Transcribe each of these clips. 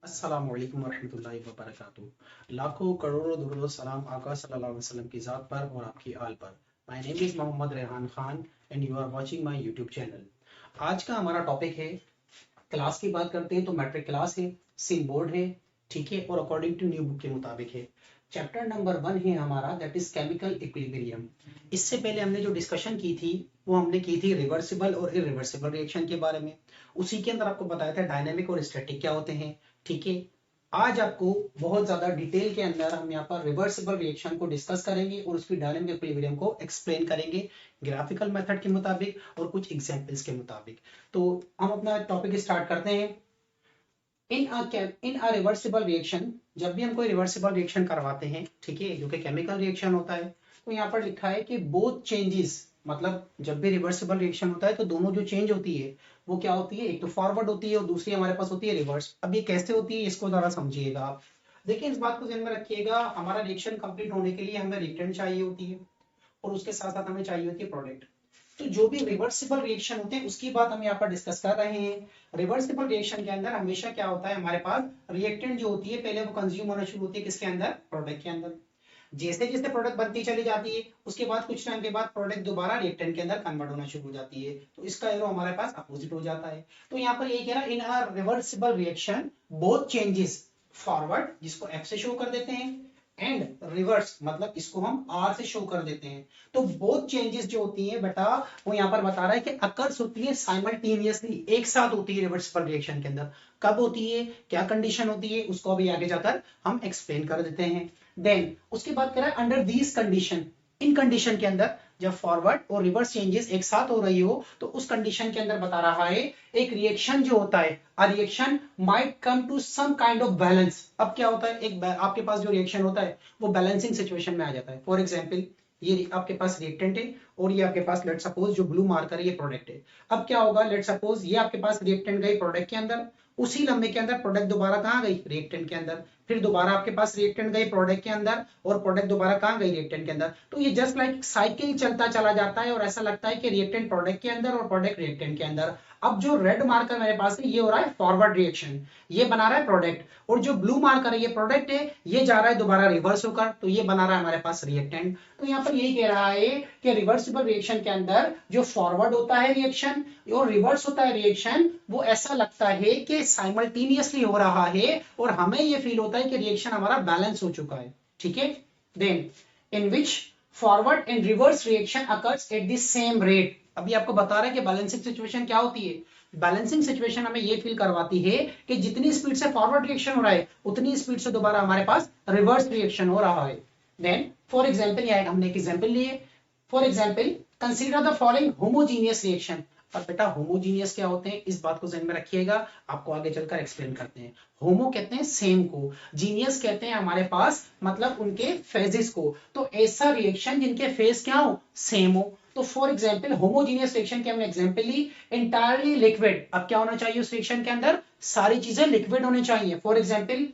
अस्सलाम वालेकुम वरहमतुल्लाहि वबरकातुहू। लाखों करोड़ों दुरूद सलाम आका सल्लल्लाहु अलैहि वसल्लम की ज़ात पर और आपकी आल पर। My name is Mohammad Rehan Khan and you are watching my YouTube channel. आज का हमारा टॉपिक है, क्लास की बात करते हैं तो मैट्रिक क्लास है, सिम बोर्ड है, ठीक है, और अकॉर्डिंग टू न्यू बुक के मुताबिक है। चैप्टर नंबर 1 है हमारा, दैट इज केमिकल इक्विलिब्रियम। इससे पहले हमने जो डिस्कशन की थी वो हमने की थी रिवर्सिबल और इरिवर्सिबल रिएक्शन के बारे में। उसी के अंदर आपको बताया था डायनेमिक और स्टैटिक क्या होते हैं, ठीक है। आज आपको बहुत ज्यादा डिटेल के अंदर हम यहाँ पर रिवर्सिबल रिएक्शन को डिस्कस करेंगे और उसकी डायनेमिक इक्विलिब्रियम को एक्सप्लेन करेंगे ग्राफिकल मेथड के मुताबिक और कुछ एग्जांपल्स के मुताबिक। तो हम अपना टॉपिक स्टार्ट करते हैं। इन अ रिवर्सिबल रिएक्शन, जब भी हम कोई रिवर्सिबल रिएक्शन करवाते हैं, ठीक है, जो कि केमिकल रिएक्शन होता है, तो यहाँ पर लिखा है कि बोथ चेंजेस, मतलब जब भी रिवर्सिबल रिएक्शन होता है तो दोनों जो चेंज होती है वो क्या होती है, एक तो फॉरवर्ड होती है और दूसरी हमारे पास होती है रिवर्स। अब ये कैसे होती है इसको जरा समझिएगा आप। देखिए, इस बात को ध्यान में रखिएगा, हमारा रिएक्शन कंप्लीट होने के लिए हमें रिएक्टेंट चाहिए होती है और उसके साथ साथ हमें चाहिए होती है प्रोडक्ट। तो जो भी रिवर्सिबल रिएक्शन होते हैं उसकी बात हम यहाँ पर डिस्कस कर रहे हैं। रिवर्सिबल रिएक्शन के अंदर हमेशा क्या होता है, हमारे पास रिएक्टेंट जो होती है पहले वो कंज्यूम होना शुरू होती है किसके अंदर, प्रोडक्ट के अंदर। जैसे जैसे प्रोडक्ट बनती चली जाती है उसके बाद कुछ टाइम के बाद प्रोडक्ट दोबारा रिएक्टेंट के अंदर कन्वर्ट होना शुरू हो जाती है, तो इसका एरो हमारे पास अपोजिट हो जाता है। तो यहाँ पर ये कह रहा है, in a reversible reaction both changes, forward जिसको एफ से शो कर देते हैं एंड रिवर्स मतलब इसको हम आर से शो कर देते हैं। तो बोथ चेंजेस जो होती है बेटा, वो यहाँ पर बता रहा है कि अकर्स होती है साइमल्टेनियसली, एक साथ होती है रिवर्सिबल रिएक्शन के अंदर। कब होती है, क्या कंडीशन होती है, उसको अभी आगे जाकर हम एक्सप्लेन कर देते हैं। देन उसके बाद कह रहा है under these condition, in condition के अंदर जब फॉरवर्ड और रिवर्स चेंजेस एक साथ हो रही हो तो उस कंडीशन के अंदर बता रहा है एक रिएक्शन जो होता है, a reaction might come to some kind of balance. अब क्या होता है, एक आपके पास जो रिएक्शन होता है वो बैलेंसिंग सिचुएशन में आ जाता है। फॉर एग्जांपल, ये आपके पास रिएक्टेंट है और ये आपके पास लेट सपोज जो ब्लू मार्कर है ये प्रोडक्ट है। अब क्या होगा, लेट सपोज ये आपके पास रिएक्टेंट गई प्रोडक्ट के अंदर, उसी लम्बे के अंदर प्रोडक्ट दोबारा कहाँ गई, रिएक्टेंट के अंदर, फिर दोबारा आपके पास रिएक्टेंट गई प्रोडक्ट के अंदर और प्रोडक्ट दोबारा कहाँ गई, रिएक्टेंट के अंदर। तो ये जस्ट लाइक साइकिल चलता चला जाता है और ऐसा लगता है कि रिएक्टेंट प्रोडक्ट के अंदर और प्रोडक्ट रिएक्टेंट के अंदर। अब जो रेड मार्कर मेरे पास है ये हो रहा है फॉरवर्ड रिएक्शन, ये बना रहा है प्रोडक्ट, और जो ब्लू मार्कर है ये प्रोडक्ट है, ये जा रहा है दोबारा रिवर्स होकर, तो ये बना रहा है हमारे पास रिएक्टेंट। तो यहाँ पर यही कह रहा है कि रिवर्सिबल रिएक्शन के अंदर जो फॉरवर्ड होता है रिएक्शन और रिवर्स होता है रिएक्शन, वो ऐसा लगता है कि साइमल्टेनियसली हो रहा है और हमें ये फील होता है कि रिएक्शन हमारा बैलेंस हो चुका है, ठीक है। Then in which forward and reverse reaction occurs at the same rate. अभी आपको बता रहा है कि बैलेंसिंग सिचुएशन क्या होती है। बैलेंसिंग सिचुएशन हमें ये फील करवाती है कि जितनी स्पीड से फॉरवर्ड रिएक्शन हो रहा है उतनी स्पीड से दोबारा हमारे पास रिवर्स रिएक्शन हो रहा है। देन फॉर एग्जांपल, ये हमने एक एग्जांपल लिए। For example, consider the following homogeneous reaction. अब बेटा होमोजीनियस क्या होते हैं इस बात को ध्यान में रखिएगा, आपको आगे चलकर एक्सप्लेन करते हैं। होमो कहते हैं सेम को, जीनियस कहते हैं हमारे पास मतलब उनके फेजेस को। तो ऐसा रिएक्शन जिनके फेज क्या हो, सेम हो। तो फॉर एग्जांपल होमोजीनियस रिएक्शन की हमने एग्जांपल ली, इंटायरली लिक्विड। अब क्या होना चाहिए उस रिएक्शन के अंदर, सारी चीजें लिक्विड होनी चाहिए। फॉर एग्जांपल,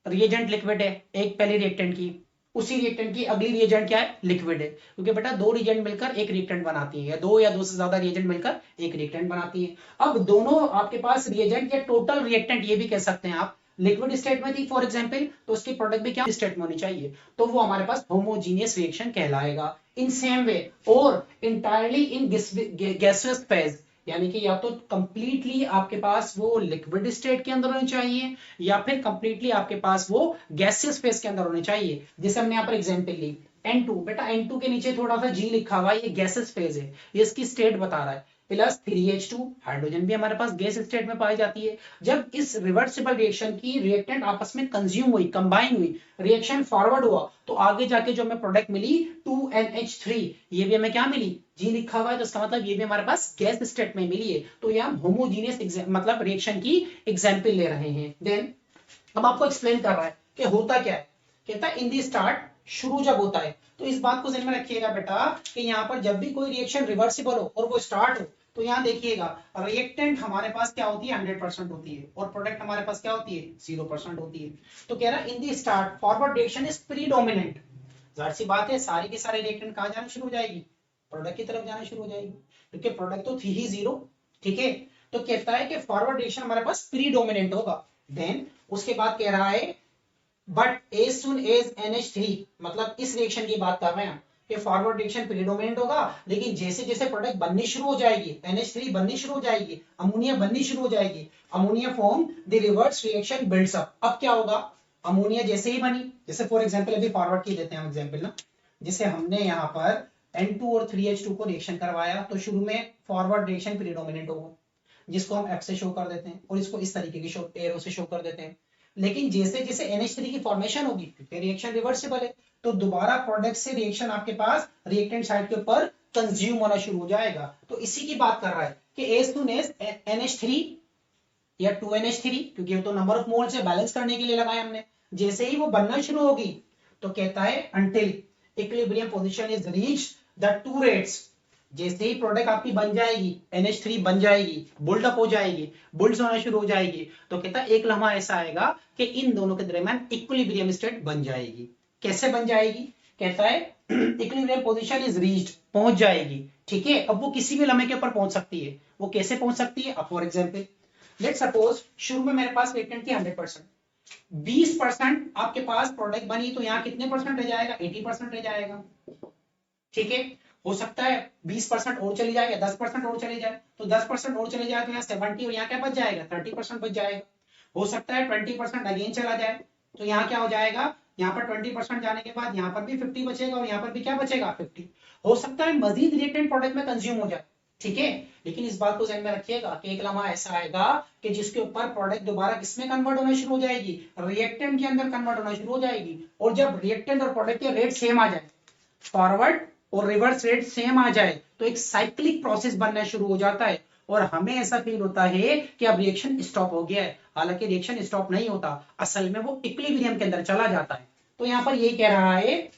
रिएजेंट लिक्विड है एक पहली रिएक्टेंट की, उसी रिएक्टेंट की अगली रिएजेंट क्या है, लिक्विड है, क्योंकि बेटा दो रिएजेंट मिलकर एक रिएक्टेंट बनाती है, या दो या दो से ज्यादा रिएजेंट मिलकर एक रिएक्टेंट बनाती है। अब दोनों आपके पास रिएजेंट या टोटल रिएक्टेंट ये भी कह सकते हैं आप, लिक्विड स्टेट में थी फॉर एग्जांपल, तो उसकी प्रोडक्ट भी क्या स्टेट में होनी चाहिए, तो वो हमारे पास होमोजीनियस रिएक्शन कहलाएगा। इन सेम वे और इंटायरली इन गैसियस फेज, यानी कि या तो कंप्लीटली आपके पास वो लिक्विड स्टेट के अंदर होनी चाहिए या फिर कंप्लीटली आपके पास वो गैसियस फेज के अंदर होने चाहिए। जैसे हमने यहाँ पर एग्जांपल ली N2, बेटा N2 के नीचे थोड़ा सा G लिखा हुआ है, ये गैसियस फेज है, ये इसकी स्टेट बता रहा है। प्लस 3H2, हाइड्रोजन भी हमारे पास गैस स्टेट में पाई जाती है। जब इस रिवर्सिबल रिएक्शन की रिएक्टेंट आपस में कंज्यूम हुई, कंबाइन हुई, रिएक्शन फॉरवर्ड हुआ, तो आगे जाके जो हमें प्रोडक्ट मिली 2NH3, ये भी हमें क्या मिली, जी लिखा हुआ है, तो इसका मतलब ये भी हमारे पास गैस स्टेट में मिली है। तो ये हम होमोजीनियस मतलब रिएक्शन की एग्जांपल ले रहे हैं। देन अब आपको एक्सप्लेन कर रहा है कि होता क्या है, कहता है इन दी स्टार्ट, शुरू जब होता है, तो इस बात को ध्यान में रखिएगा बेटा कि यहाँ पर जब भी कोई रिएक्शन रिवर्सिबल हो और वो स्टार्ट हो, तो यहाँ देखिएगा रिएक्टेंट हमारे पास क्या होती है, 100% होती है और प्रोडक्ट हमारे पास क्या होती है, 0% होती है। तो कह रहा है in the start forward reaction is predominant. जाहिर सी बात है सारी की सारी रिएक्टेंट कहाँ जाना शुरू हो जाएगी, प्रोडक्ट की तरफ जाना शुरू हो जाएगी, क्योंकि प्रोडक्ट तो थी ही जीरो, ठीक है। तो कहता है कि फॉरवर्ड रिएक्शन हमारे पास प्रीडोमिनेंट होगा देन उसके बाद कह रहा है but as soon as NH3, मतलब इस रिएक्शन की बात कर रहे हैं कि फॉरवर्ड रिएक्शन प्रीडोमिनेंट होगा, लेकिन जैसे जैसे प्रोडक्ट बननी शुरू हो जाएगी, NH3 बननी शुरू हो जाएगी, अमोनिया बननी शुरू हो जाएगी, ammonia form the reverse reaction builds up. अब क्या होगा, अमोनिया जैसे ही बनी, जैसे फॉर एग्जांपल अभी फॉरवर्ड की देते हैं हम एग्जांपल ना, जैसे हमने यहाँ पर N2 और 3H2 को रिएक्शन करवाया तो शुरू में फॉरवर्ड रिएक्शन प्रीडोमिनेंट होगा, जिसको हम F से शो कर देते हैं, और इसको इस तरीके की शो एरो से शो कर देते हैं। लेकिन जैसे जैसे NH3 की फॉर्मेशन होगी, क्योंकि रिएक्शन रिवर्सिबल है, तो दोबारा प्रोडक्ट से रिएक्शन आपके पास रिएक्टेंट साइड के ऊपर कंज्यूम होना शुरू हो जाएगा। तो इसी की बात कर रहा है कि एज टू एज NH3 या 2NH3, क्योंकि वो तो नंबर ऑफ मोल्स है, बैलेंस करने के लिए लगाया हमने, जैसे ही वो बनना शुरू होगी तो कहता है until equilibrium position is reached the two rates, जैसे ही प्रोडक्ट आपकी बन जाएगी, NH3 बन जाएगी, बुल्ड अप हो जाएगी, बुल्ड्स होना शुरू हो जाएगी, तो कहता है एक लम्हा ऐसा आएगा कि इन दोनों के दरमियान इक्विलिब्रियम स्टेट बन जाएगी। कैसे बन जाएगी, कहता है इक्विलिब्रियम पोजीशन इज रीच्ड, पहुंच जाएगी। ठीक है, अब वो किसी भी लम्हे के ऊपर पहुंच सकती है। वो कैसे पहुंच सकती है, अब फॉर एग्जांपल लेट सपोज शुरू में मेरे पास रिएक्टेंट की 100%, 20% आपके पास प्रोडक्ट बनी, तो यहाँ कितने परसेंट रह जाएगा, 80% रह जाएगा। ठीक है, हो सकता है 20% और चली जाए, 10% और चली जाए, तो 10% और चली जाए तो यहाँ 70 और यहाँ क्या बच जाएगा, 30% बच जाएगा। हो सकता है 20% अगेन चला जाए, तो यहाँ क्या हो जाएगा, यहाँ पर 20% जाने के बाद यहाँ पर भी 50 बचेगा, और यहाँ पर भी क्या बचेगा, 50। हो सकता है मजीद रिएक्टेंट प्रोडक्ट में कंज्यूम हो जाए। ठीक है, लेकिन इस बात को ध्यान में रखिएगा कि एक लम्हा ऐसा आएगा कि जिसके ऊपर प्रोडक्ट दोबारा किसमें कन्वर्ट होना शुरू हो जाएगी, रिएक्टेंट के अंदर कन्वर्ट होना शुरू हो जाएगी। और जब रिएक्टेंट और प्रोडक्ट के रेट सेम आ जाए, फॉरवर्ड और रिवर्स रेट सेम आ जाए, तो एक साइक्लिक प्रोसेस बनना शुरू हो जाता है, और हमें ऐसा फील होता है कि अब रिएक्शन स्टॉप हो गया है। हालांकि रिएक्शन स्टॉप नहीं होता, असल में वो इक्विलिब्रियम के अंदर चला जाता है। तो यहाँ पर यही कह रहा है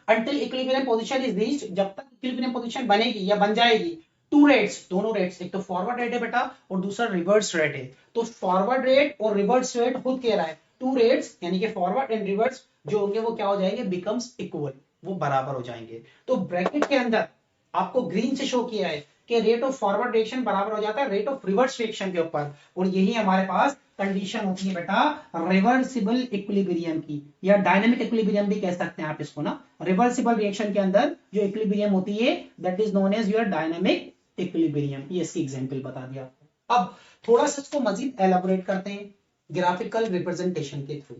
until equilibrium position is reached, जब तक इक्विलिब्रियम पोजीशन बनेगी या बन जाएगी, टू रेट्स, दोनों रेट्स, एक तो फॉरवर्ड रेट है बेटा और दूसरा रिवर्स रेट है। तो फॉरवर्ड रेट और रिवर्स रेट खुद कह रहा है टू रेट्स, यानी कि फॉरवर्ड एंड रिवर्स जो होंगे वो क्या हो जाएंगे, बिकम्स इक्वल, वो बराबर हो जाएंगे। तो ब्रैकेट के अंदर आपको ग्रीन से शो किया है कि रेट ऑफ फॉरवर्ड रिएक्शन बराबर हो जाता है रेट ऑफ रिवर्स रिएक्शन के ऊपर, और यही हमारे पास कंडीशन होती है बेटा रिवर्सिबल इक्विलिब्रियम की, या डायनामिक इक्विलिब्रियम भी कह सकते हैं आप इसको ना। रिवर्सिबल रिएक्शन के अंदर जो इक्विलिब्रियम होती है that is known as your dynamic equilibrium. ये इसकी एग्जांपल बता दिया आपको। अब थोड़ा सा इसको मजीद एलाबोरेट करते हैं ग्राफिकल रिप्रेजेंटेशन के थ्रू।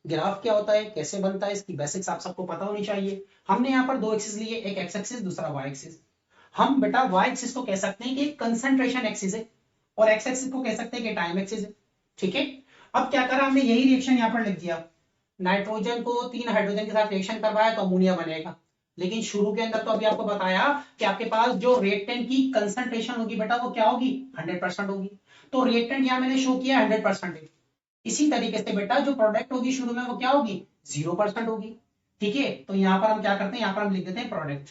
ग्राफ क्या होता है, कैसे बनता है, इसकी बेसिक्स आप सबको पता होनी चाहिए। हमने यहाँ पर दो एक्सिस लिए, एक एक्स एक्सिस दूसरा वाई एक्सिस। हम बेटा वाई एक्सिस को कह सकते हैं कि कंसंट्रेशन एक्सिस है, और एक्स एक्सिस को कह सकते हैं कि टाइम एक्सिस है। ठीक है, अब क्या करा हमने, यही रिएक्शन यहाँ पर लिख दिया, नाइट्रोजन को 3 हाइड्रोजन के साथ रिएक्शन करवाया तो अमोनिया बनेगा। लेकिन शुरू के अंदर तो अभी आपको बताया कि आपके पास जो रिएक्टेंट की कंसंट्रेशन होगी बेटा वो क्या होगी, 100% होगी। तो रिएक्टेंट यहाँ मैंने शो किया 100% है। इसी तरीके से बेटा जो प्रोडक्ट होगी शुरू में वो क्या होगी, 0% होगी। ठीक है, तो यहाँ पर हम क्या करते हैं, यहाँ पर हम लिख देते हैं प्रोडक्ट,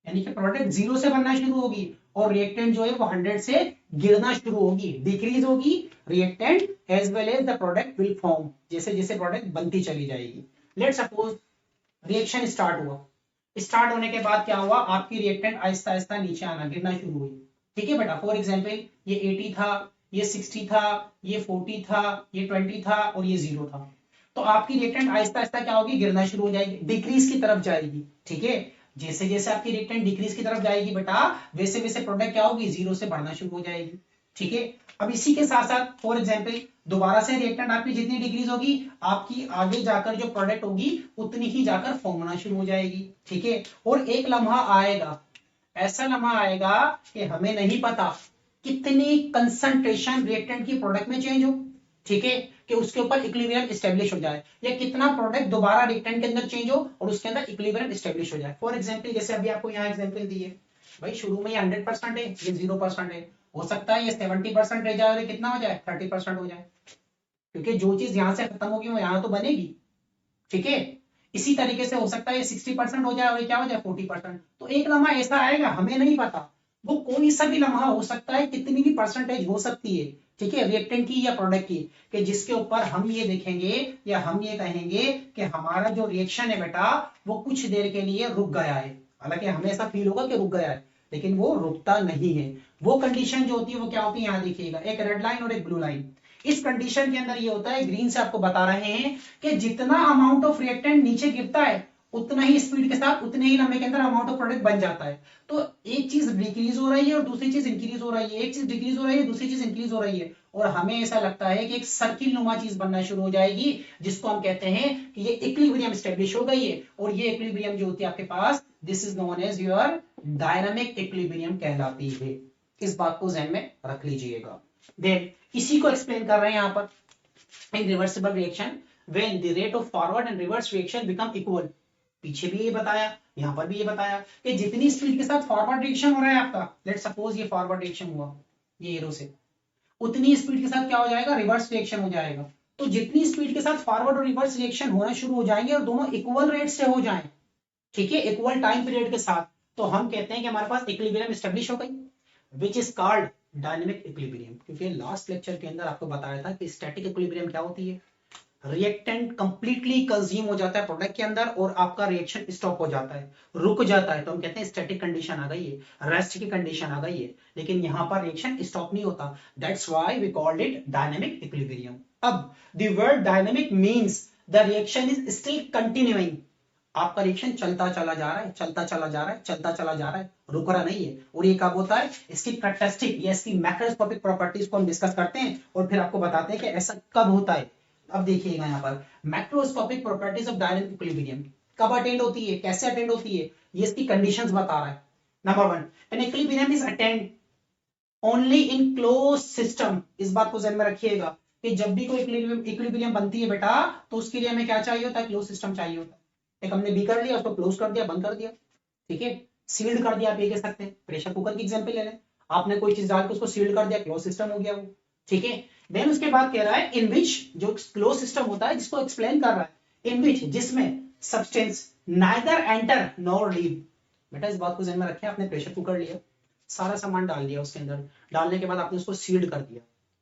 यानी कि प्रोडक्ट 0 से बनना शुरू होगी और रिएक्टेंट जो है वो 100 से गिरना शुरू होगी, डिक्रीज होगी reactant as well as the product will form, जैसे जैसे प्रोडक्ट बनती चली जाएगी। लेट सपोज रिएक्शन स्टार्ट हुआ, स्टार्ट होने के बाद क्या हुआ, आपकी रिएक्टेंट आहिस्ता आहिस्ता नीचे आना, गिरना शुरू हुई। ठीक है बेटा, फॉर एग्जांपल ये 80 था, ये 60 था, ये 40 था, ये 20 था और ये 0 था। तो आपकी रिएक्टेंट आहिस्ता आहिस्ता क्या होगी, गिरना शुरू हो जाएगी, डिक्रीज की तरफ जाएगी। ठीक है, जैसे जैसे आपकी रिएक्टेंट डिक्रीज की तरफ जाएगी बेटा, वैसे वैसे प्रोडक्ट क्या होगी, 0 से बढ़ना शुरू हो जाएगी। ठीक है, अब इसी के साथ साथ फॉर एग्जांपल दोबारा से रिएक्टेंट आपकी जितनी डिक्रीज होगी, आपकी आगे जाकर जो प्रोडक्ट होगी उतनी ही जाकर फॉर्म होना शुरू हो जाएगी। ठीक है, और एक लम्हा आएगा, ऐसा लम्हा आएगा कि हमें नहीं पता कितनी कंसंट्रेशन रिएक्टेंट की प्रोडक्ट में चेंज हो, ठीक है, कि उसके ऊपर इक्विलिब्रियम एस्टेब्लिश हो जाए, या कितना प्रोडक्ट दोबारा रिएक्टेंट के अंदर चेंज हो और उसके अंदर इक्विलिब्रियम एस्टेब्लिश हो जाए। फॉर एग्जांपल जैसे अभी आपको यहाँ एग्जांपल दी है, भाई शुरू में ये 100% है, ये 0% है, हो सकता है ये 70% रह जाए और ये कितना हो जाए, 30% हो जाए, क्योंकि जो चीज यहाँ से खत्म होगी वो यहाँ तो बनेगी। ठीक है, इसी तरीके से हो सकता है ये 60% हो जाए और ये क्या हो जाए, 40%। तो एक लम्हा ऐसा आएगा, हमें नहीं पता, वो कोई सा भी लम्हा हो सकता है, कितनी भी परसेंटेज हो सकती है, ठीक है, रिएक्टेंट की या प्रोडक्ट की, कि जिसके ऊपर हम ये देखेंगे या हम ये कहेंगे कि हमारा जो रिएक्शन है बेटा वो कुछ देर के लिए रुक गया है। हालांकि हमें ऐसा फील होगा कि रुक गया है, लेकिन वो रुकता नहीं है। वो कंडीशन जो होती है वो क्या होती है, यहाँ देखिएगा, एक रेड लाइन और एक ब्लू लाइन। इस कंडीशन के अंदर ये होता है, ग्रीन से आपको बता रहे हैं कि जितना अमाउंट ऑफ रिएक्टेंट नीचे गिरता है उतना ही स्पीड के साथ उतने ही लंबे के अंदर अमाउंट ऑफ प्रोडक्ट बन जाता है। तो एक चीज डिक्रीज हो रही है और दूसरी चीज इंक्रीज हो रही है, एक चीज डिक्रीज हो रही है दूसरी चीज इंक्रीज हो रही है, और हमें ऐसा लगता है कि एक सर्किल नुमा चीज बनना शुरू हो जाएगी, जिसको हम कहते हैं कि ये इक्विलिब्रियम स्टेब्लिश हो गई है। और ये इक्विलिब्रियम जो होती है आपके पास, this is known as your dynamic equilibrium कहलाती है। इस बात को ध्यान में रख लीजिएगा। देन इसी को एक्सप्लेन कर रहे हैं यहां पर इन reversible reaction when the rate of forward and reverse reaction become equal. पीछे भी ये बताया, यहां पर भी ये बताया कि जितनी स्पीड के साथ फॉरवर्ड रिएक्शन हो रहा है आपका, लेट सपोज ये फॉरवर्ड रिएक्शन हुआ ये एरो से, उतनी स्पीड के साथ क्या हो जाएगा, रिवर्स रिएक्शन हो जाएगा। तो जितनी स्पीड के साथ फॉरवर्ड और रिवर्स रिएक्शन होना शुरू हो जाएंगे और दोनों इक्वल रेट से हो जाएं, ठीक है, इक्वल टाइम पीरियड के साथ, तो हम कहते हैं कि हमारे पास इक्विलिब्रियम एस्टेब्लिश हो गई, which is called dynamic equilibrium. क्योंकि लास्ट लेक्चर के अंदर आपको बताया था कि स्टैटिक इक्विलिब्रियम क्या होती है, रिएक्टेंट कंप्लीटली कंज्यूम हो जाता है प्रोडक्ट के अंदर और आपका रिएक्शन स्टॉप हो जाता है, रुक जाता है, तो हम कहते हैं स्टैटिक कंडीशन आ गई है, रेस्ट की कंडीशन आ गई है। लेकिन यहां पर रिएक्शन स्टॉप नहीं होता, that's why we called it dynamic equilibrium. अब the word dynamic means the reaction is still continuing, आपका रिएक्शन चलता चला जा रहा है, चलता चला जा रहा है, चलता चला जा रहा है, रुक रहा नहीं है। और ये कब होता है, इसकी कैरेक्टरिस्टिक या इसकी मैक्रोस्कोपिक प्रॉपर्टीज को हम डिस्कस करते हैं और फिर आपको बताते हैं कि ऐसा कब होता है। अब देखिएगा यहाँ पर macroscopic properties of dynamic equilibrium कब अटेंड होती है, कैसे अटेंड होती है, ये इसकी कंडीशंस बता रहा है। Number 1, an equilibrium is attend only in close system. इस बात को ध्यान में रखिएगा कि जब भी कोई इक्विलिब्रियम बनती है बेटा, तो उसके लिए हमें क्या चाहिए होता है, क्लोज सिस्टम चाहिए होता है। एक हमने बी कर लिया, उसको क्लोज कर दिया, बंद कर दिया, ठीक है, सील्ड कर दिया, आप ये कह सकते हैं। प्रेशर कुकर की एग्जांपल ले लें, आपने कोई चीज डाल के उसको सील्ड कर दिया, क्लोज सिस्टम हो गया वो, ठीक है। देन उसके बाद कह रहा है इन विच, जो क्लोज सिस्टम होता है जिसको एक्सप्लेन कर रहा है, इन विच जिसमें substance neither enter nor leave. बेटा इस बात को ध्यान में रखें, आपने प्रेशर कुकर लिया, सारा सामान डाल दिया उसके अंदर, डालने के बाद आपने उसको सील्ड कर दिया,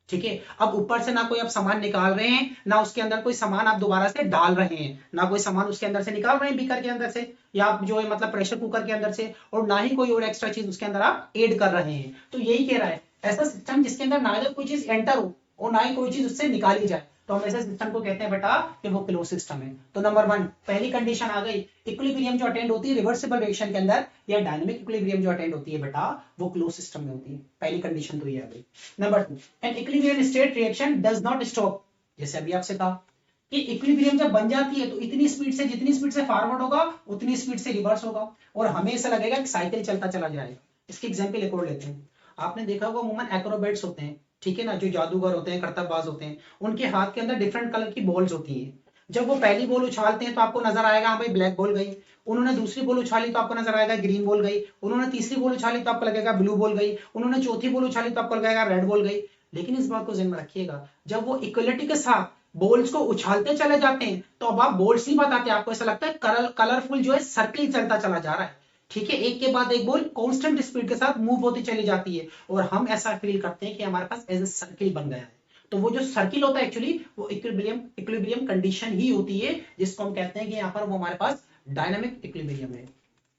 ठीक है। अब ऊपर से ना कोई आप सामान निकाल रहे हैं, ना उसके अंदर कोई सामान आप दोबारा से डाल रहे हैं, ना कोई सामान उसके अंदर से निकाल रहे हैं बीकर के अंदर से या आप जो है मतलब प्रेशर कुकर के अंदर से, और ना ही कोई और एक्स्ट्रा चीज उसके अंदर आप ऐड कर रहे हैं। तो यही कह रहा है ऐसा सिस्टम जिसके अंदर ना कोई चीज एंटर हो और ना ही कोई चीज उससे निकाली जाए, तो हम ऐसे सिस्टम को कहते हैं बेटा कि वो क्लोज सिस्टम है। तो नंबर 1 पहली कंडीशन आ गई, इक्विलिब्रियम जो अटेंड होती है रिवर्सिबल रिएक्शन के अंदर या डायनामिक इक्विलिब्रियम जो अटेंड होती है बेटा, वो क्लोज सिस्टम में होती है। पहली कंडीशन तो ये आ गई। Number 2, N equilibrium state reaction does not stop. जैसे अभी आपसे कहा कि इक्विलिब्रियम जब बन जाती है तो इतनी स्पीड से, जितनी स्पीड से फॉरवर्ड होगा उतनी स्पीड से रिवर्स होगा, और हमें ऐसा लगेगा कि साइकिल चलता चला जाएगा। इसकी एग्जांपल एक और लेते हैं। आपने देखा होगा अमूमन एक्रोबैट्स होते हैं, ठीक है ना, जो जादूगर होते हैं, करतबबाज होते हैं, उनके हाथ के अंदर डिफरेंट कलर की बॉल्स होती हैं। जब वो पहली बॉल उछालते हैं तो आपको नजर आएगा हाँ भाई ब्लैक बॉल गई, उन्होंने दूसरी बॉल उछाली तो आपको नजर आएगा ग्रीन बॉल गई, उन्होंने तीसरी बॉल उछाली तो आपको लगेगा ब्लू बॉल गई, उन्होंने चौथी बॉल उछाली तो आपको लगेगा रेड बॉल गई। लेकिन इस बात को ध्यान में रखिएगा, जब वो इक्वलिटी के साथ बॉल्स को उछालते चले जाते हैं तो अब आप बॉल्स नहीं बताते, आपको ऐसा लगता है कलरफुल जो है सर्किल चलता चला जा रहा है, ठीक है, एक के बाद एक बॉल कांस्टेंट स्पीड के साथ मूव होती चली जाती है, और हम ऐसा फील करते हैं कि हमारे पास एज ए सर्किल बन गया है। तो वो जो सर्किल होता है एक्चुअली वो इक्विलिब्रियम कंडीशन ही होती है, जिसको हम कहते हैं कि यहाँ पर वो हमारे पास डायनामिक इक्विलिब्रियम है।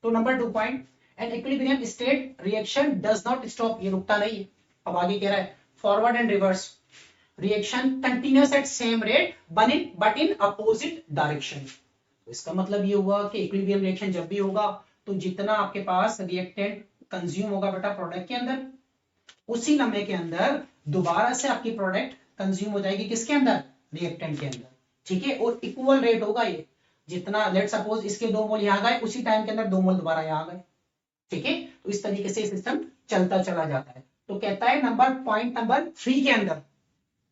तो number 2 point, N equilibrium state reaction does not stop, ये रुकता नहीं है। अब आगे कह रहा है forward and reverse reaction continuous at same rate but in opposite direction. इसका मतलब ये हुआ कि इक्विलिब्रियम रिएक्शन जब भी होगा तो जितना आपके पास रिएक्टेंट कंज्यूम होगा बेटा प्रोडक्ट के अंदर, उसी लम्हे के अंदर दोबारा से आपकी प्रोडक्ट कंज्यूम हो जाएगी किसके अंदर, रिएक्टेंट के अंदर, ठीक है, और इक्वल रेट होगा ये, जितना लेट सपोज इसके 2 मोल यहाँ गए उसी टाइम के अंदर 2 मोल दोबारा यहाँ गए, ठीक है। तो इस तरीके से सिस्टम चलता चला जाता है। तो कहता है पॉइंट नंबर 3 के अंदर,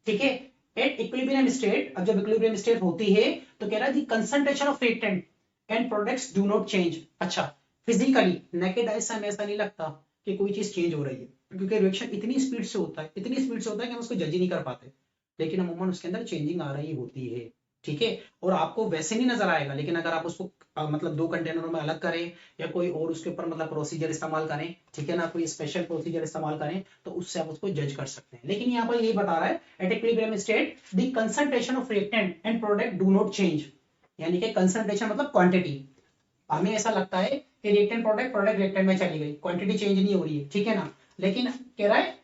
ठीक है, एट इक्विलिब्रियम स्टेट, अब जब इक्विलिब्रियम स्टेट होती है तो कह रहा है the concentration of reactant and products do not change. अच्छा, फिजिकली नेकेड आई से हमें ऐसा नहीं लगता कि कोई चीज चेंज हो रही है, क्योंकि रिएक्शन इतनी स्पीड से होता है, इतनी स्पीड से होता है कि हम उसको जज ही नहीं कर पाते, लेकिन अमूमन उसके अंदर चेंजिंग आ रही होती है, ठीक है। और आपको वैसे नहीं नजर आएगा, लेकिन अगर आप उसको मतलब 2 कंटेनरों में अलग करें या कोई और उसके ऊपर मतलब प्रोसीजर इस्तेमाल करें, ठीक है ना, कोई स्पेशल प्रोसीजर इस्तेमाल करें तो उससे आप उसको जज कर सकते हैं। लेकिन यहाँ पर ये बता रहा है at equilibrium state the concentration of reactant and product do not change, यानी कि कंसंट्रेशन मतलब क्वांटिटी, हमें ऐसा लगता है कि रिएक्टेंट प्रोडक्ट रिएक्टेंट में चली गई, क्वांटिटी चेंज नहीं हो रही है, ठीक है ना, लेकिन कह रहा है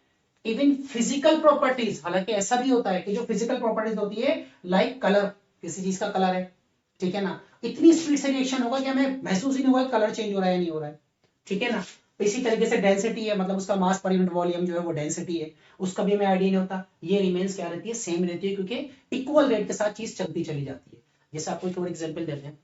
इवन फिजिकल प्रॉपर्टीज, हालांकि ऐसा भी होता है कि जो फिजिकल प्रॉपर्टीज होती है लाइक कलर, किसी चीज का कलर है, ठीक है ना, इतनी स्पीड से रिएक्शन होगा कि हमें महसूस ही नहीं होगा कलर चेंज हो रहा है नहीं हो रहा है, ठीक है ना। तो इसी तरीके से डेंसिटी है, मतलब उसका मास पर यूनिट वॉल्यूम जो है वो डेंसिटी है, उसका भी हमें आइडिया नहीं होता, ये रिमेन्स क्या रहती है, सेम रहती है, क्योंकि इक्वल रेट के साथ चीज चलती चली जाती है। जैसे आपको एक और एग्जांपल देते हैं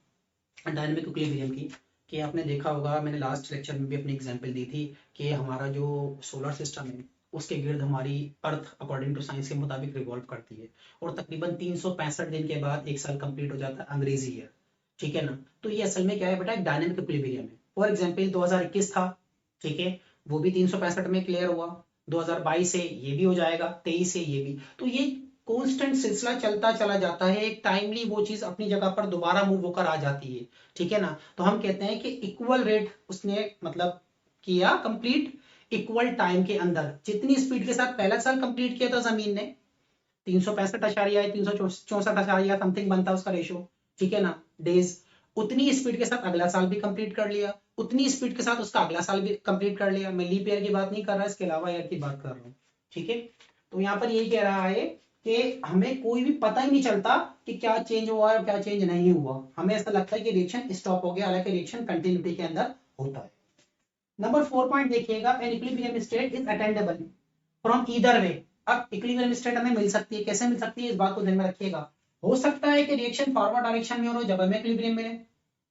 डायनामिक इक्विलिब्रियम की, कि आपने देखा होगा, मैंने लास्ट लेक्चर में भी अपनी एग्जांपल दी थी कि हमारा जो सोलर सिस्टम है उसके गिर्द हमारी अर्थ अकॉर्डिंग टू साइंस के मुताबिक रिवॉल्व करती है, और तकरीबन 365 दिन के बाद एक साल कंप्लीट हो जाता है अंग्रेजी ईयर, ठीक है ना। तो ये असल में क्या है बेटा, एक डायनामिक इक्विलिब्रियम है। फॉर एग्जांपल 2021 था, ठीक है, वो भी 365 में क्लियर हुआ, 2022 से ये भी हो जाएगा, 23 से ये भी, तो ये कांस्टेंट सिलसिला चलता चला जाता है, एक टाइमली वो चीज अपनी जगह पर दोबारा मूव होकर आ जाती है, ठीक है ना। तो हम कहते हैं कि इक्वल रेट उसने मतलब किया कंप्लीट इक्वल टाइम के अंदर, जितनी स्पीड के साथ पहला साल कंप्लीट किया था जमीन ने, 365 364 समथिंग बनता उसका रेशो, ठीक है ना, डेज, उतनी स्पीड के साथ अगला साल भी कंप्लीट कर लिया, उतनी स्पीड के साथ उसका अगला साल भी कंप्लीट कर लिया। मैं लीप ईयर की बात नहीं कर रहा, इसके अलावा ईयर की बात कर रहा हूँ, ठीक है। तो यहाँ पर यही कह रहा है कि हमें कोई भी पता ही नहीं चलता कि क्या चेंज हुआ और क्या चेंज नहीं हुआ, हमें ऐसा लगता है कि रिएक्शन स्टॉप हो गया, हालांकि रिएक्शन कंटिन्यूटी के अंदर होता है। नंबर 4 पॉइंट देखिएगा, an equilibrium state is attendable from either way. अब इक्विलिब्रियम स्टेट हमें मिल सकती है, कैसे मिल सकती है, इस बात को ध्यान में रखिएगा। हो सकता है कि रिएक्शन फॉरवर्ड डायरेक्शन में हो रहा हो जब हमें इक्विलिब्रियम मिले,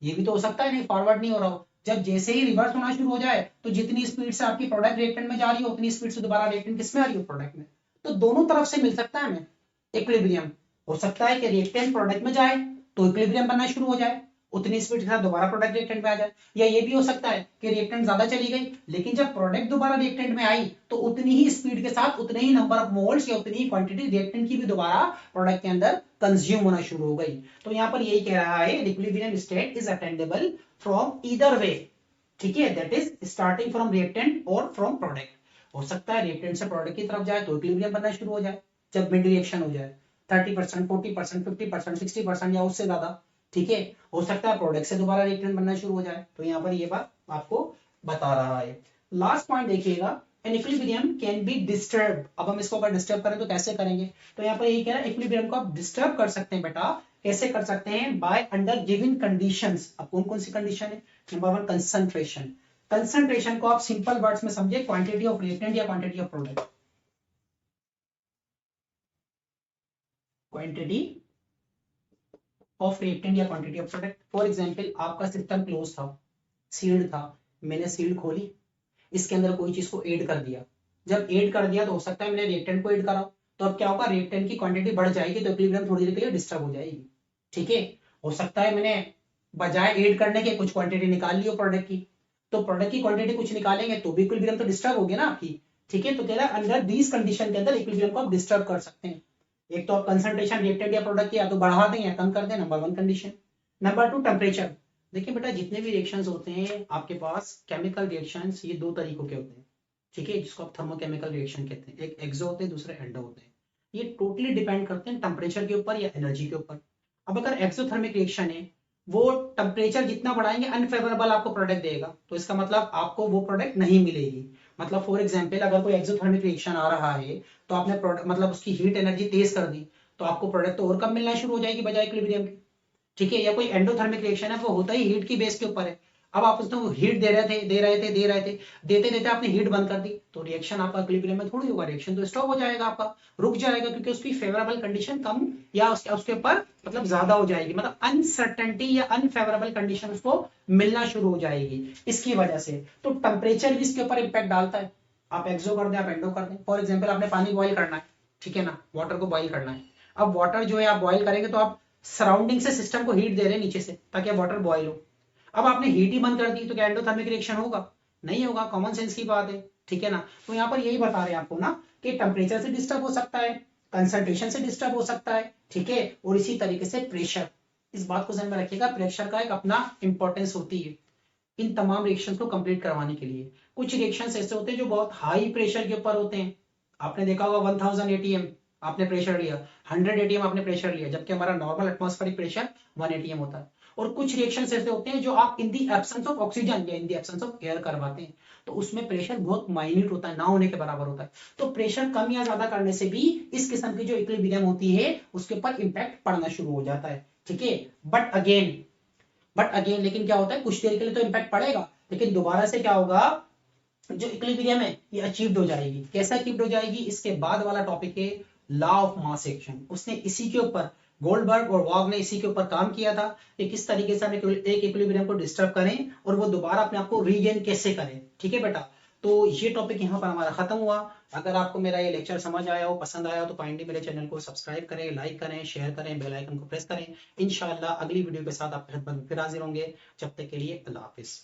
ये भी तो हो सकता है, नहीं फॉरवर्ड नहीं हो रहा हो, जब जैसे ही रिवर्स होना शुरू हो जाए तो जितनी स्पीड से आपकी प्रोडक्ट रिएक्टेंट में जा रही हो उतनी स्पीड से दोबारा रिएक्टेंट किसमें आ रही हो, प्रोडक्ट में। तो दोनों तरफ से मिल सकता है हमें इक्विलिब्रियम। हो सकता है कि रिएक्टेंट प्रोडक्ट में जाए तो इक्विलिब्रियम बनना शुरू हो जाए, उतनी स्पीड के साथ दोबारा प्रोडक्ट रिएक्टेंट में आ जाए, या ये भी हो सकता है कि रिएक्टेंट ज्यादा चली गई लेकिन जब प्रोडक्ट दोबारा रिएक्टेंट में आई तो उतनी ही स्पीड के साथ उतने ही नंबर ऑफ मोल्स या उतनी ही क्वांटिटी रिएक्टेंट की भी दोबारा प्रोडक्ट के अंदर कंज्यूम होना शुरू हो गई। तो यहाँ पर यही कह रहा है, equilibrium state is attendable from either way, ठीक है, that is starting from reactant और फ्रॉम प्रोडक्ट। हो सकता है रिएक्टेंट से प्रोडक्ट की तरफ जाए तो इक्विलिब्रियम बनना शुरू हो जाए, जब मिड रिएक्शन हो जाए 30%, 40%, 50%, 60% या उससे ज्यादा, ठीक है। हो सकता है प्रोडक्ट से दोबारा रिएक्टेंट बनना शुरू हो जाए, तो यहाँ पर ये बात आपको बता रहा है। लास्ट पॉइंट देखिएगा, an equilibrium can be disturb. अब हम इसको अगर डिस्टर्ब करें तो कैसे करेंगे, तो यहाँ पर यही कह रहा है इक्विलिब्रियम को आप डिस्टर्ब कर सकते हैं बेटा, कैसे कर सकते हैं, बाय अंडर गिवन कंडीशंस। अब कौन कौन सी कंडीशन है, नंबर 1 कंसंट्रेशन, कंसंट्रेशन को आप सिंपल वर्ड्स में समझे, क्वांटिटी ऑफ रिएक्टेंट या quantity of product, quantity of reactant या quantity of product. For example आपका सिस्टम क्लोज था, सील्ड था, मैंने सील्ड खोली, इसके अंदर कोई चीज को ऐड कर दिया, जब ऐड कर दिया तो हो सकता है मैंने रिएक्टेंट को ऐड करा, तो अब क्या होगा, रिएक्टेंट की क्वांटिटी बढ़ जाएगी तो इक्विलिब्रियम थोड़ी देर के लिए डिस्टर्ब हो जाएगी, ठीक है। हो सकता है मैंने बजाय ऐड करने के कुछ क्वांटिटी निकाल ली हो प्रोडक्ट की, तो प्रोडक्ट की क्वांटिटी कुछ निकालेंगे तो भी इक्विलिब्रियम तो डिस्टर्ब होगी ना आपकी, ठीक है। तो कह रहा है अंडर दीज कंडीशन के अंदर इक्विलिब्रियम को आप डिस्टर्ब कर सकते हैं। एक तो आप कंसंट्रेशन रिएक्टेंट या प्रोडक्ट की या तो बढ़ा दें या कम कर दें, नंबर 1 कंडीशन। Number 2 temperature. देखिए बेटा जितने भी रिएक्शंस होते हैं आपके पास, केमिकल रिएक्शंस ये दो तरीकों के होते हैं, ठीक है, जिसको आप थर्मोकेमिकल रिएक्शन कहते हैं, एक एक्सो होते हैं दूसरे एंडो होते हैं। ये टोटली डिपेंड करते हैं टेम्परेचर के ऊपर या एनर्जी के ऊपर। अब अगर एक्सोथर्मिक रिएक्शन है, वो टेम्परेचर जितना बढ़ाएंगे अनफेवरेबल आपको प्रोडक्ट देगा, तो इसका मतलब आपको वो प्रोडक्ट नहीं मिलेगी। मतलब फॉर एग्जांपल अगर कोई एक्सोथर्मिक रिएक्शन आ रहा है तो आपने प्रोडक्ट मतलब उसकी हीट एनर्जी तेज कर दी, तो आपको प्रोडक्ट तो और कम मिलना शुरू हो जाएगी बजाय इक्विलिब्रियम के, ठीक है। या कोई एंडोथर्मिक रिएक्शन है, वो होता ही हीट की बेस के ऊपर है। अब आप उसको हीट दे रहे थे देते देते आपने हीट बंद कर दी, तो रिएक्शन आपका इक्विलिब्रियम में थोड़ी होगा, रिएक्शन तो स्टॉप हो जाएगा, आपका रुक जाएगा, क्योंकि उसकी फेवरेबल कंडीशन कम या उसके ऊपर मतलब ज्यादा हो जाएगी, मतलब अनसर्टेनिटी या अनफेवरेबल कंडीशन उसको मिलना शुरू हो जाएगी इसकी वजह से। तो टेम्परेचर भी इसके ऊपर इंपैक्ट डालता है, आप एक्सो कर दें आप एंडो कर दें। फॉर एग्जाम्पल आपने पानी बॉईल करना है, ठीक है ना, वाटर को बॉईल करना है। अब वाटर जो है आप बॉईल करेंगे तो आप सराउंडिंग से सिस्टम को हीट दे रहे हैं नीचे से ताकि वाटर बॉईल हो। अब आपने हीट ही बंद कर दी तो क्या एंडोथर्मिक रिएक्शन होगा, नहीं होगा, कॉमन सेंस की बात है, ठीक है ना। तो यहाँ पर यही बता रहे हैं आपको ना कि टेम्परेचर से डिस्टर्ब हो सकता है, कंसंट्रेशन से डिस्टर्ब हो सकता है, ठीक है, और इसी तरीके से प्रेशर, इस बात को ध्यान में रखिएगा, प्रेशर का एक अपना इंपॉर्टेंस होती है इन तमाम रिएक्शंस को कंप्लीट करवाने के लिए। कुछ रिएक्शंस ऐसे होते हैं जो बहुत हाई प्रेशर के ऊपर होते हैं, आपने देखा होगा 1000 एटीएम आपने प्रेशर लिया, 100 एटीएम आपने प्रेशर लिया, जबकि हमारा नॉर्मल एटमॉस्फेरिक प्रेशर 1 एटीएम होता है। और कुछ रिएक्शन ऐसे होते हैं जो आप इन दी एब्सेंस ऑफ ऑक्सीजन या इन दी एब्सेंस ऑफ एयर करवाते हैं, तो उसमें प्रेशर बहुत माइन्यूट होता है, ना होने के बराबर होता है। तो प्रेशर कम या ज्यादा करने से भी इस किस्म की जो इक्विलिब्रियम होती है उसके ऊपर इंपैक्ट पड़ना शुरू हो जाता है, ठीक है। बट अगेन लेकिन क्या होता है, कुछ देर के लिए तो इंपैक्ट पड़ेगा, लेकिन दोबारा से क्या होगा, जो इक्विलिब्रियम है ये अचीव्ड हो जाएगी। कैसा अचीव्ड हो जाएगी, इसके बाद वाला टॉपिक है लॉ ऑफ मास एक्शन। उसने इसी के ऊपर, गोल्डबर्ग और वॉग ने इसी के ऊपर काम किया था कि किस तरीके से हम एक इक्विलिब्रियम को डिस्टर्ब करें और वो दोबारा अपने आप को रीगेन कैसे करें, ठीक है बेटा। तो ये टॉपिक यहाँ पर हमारा खत्म हुआ। अगर आपको मेरा ये लेक्चर समझ आया हो, पसंद आया हो, तो काइंडली मेरे चैनल को सब्सक्राइब करें, लाइक करें, शेयर करें, बेल आइकन को प्रेस करें। इंशाल्लाह अगली वीडियो के साथ आपके खिदमत में फिर हाजिर होंगे। जब तक के लिए अल्लाह हाफिज।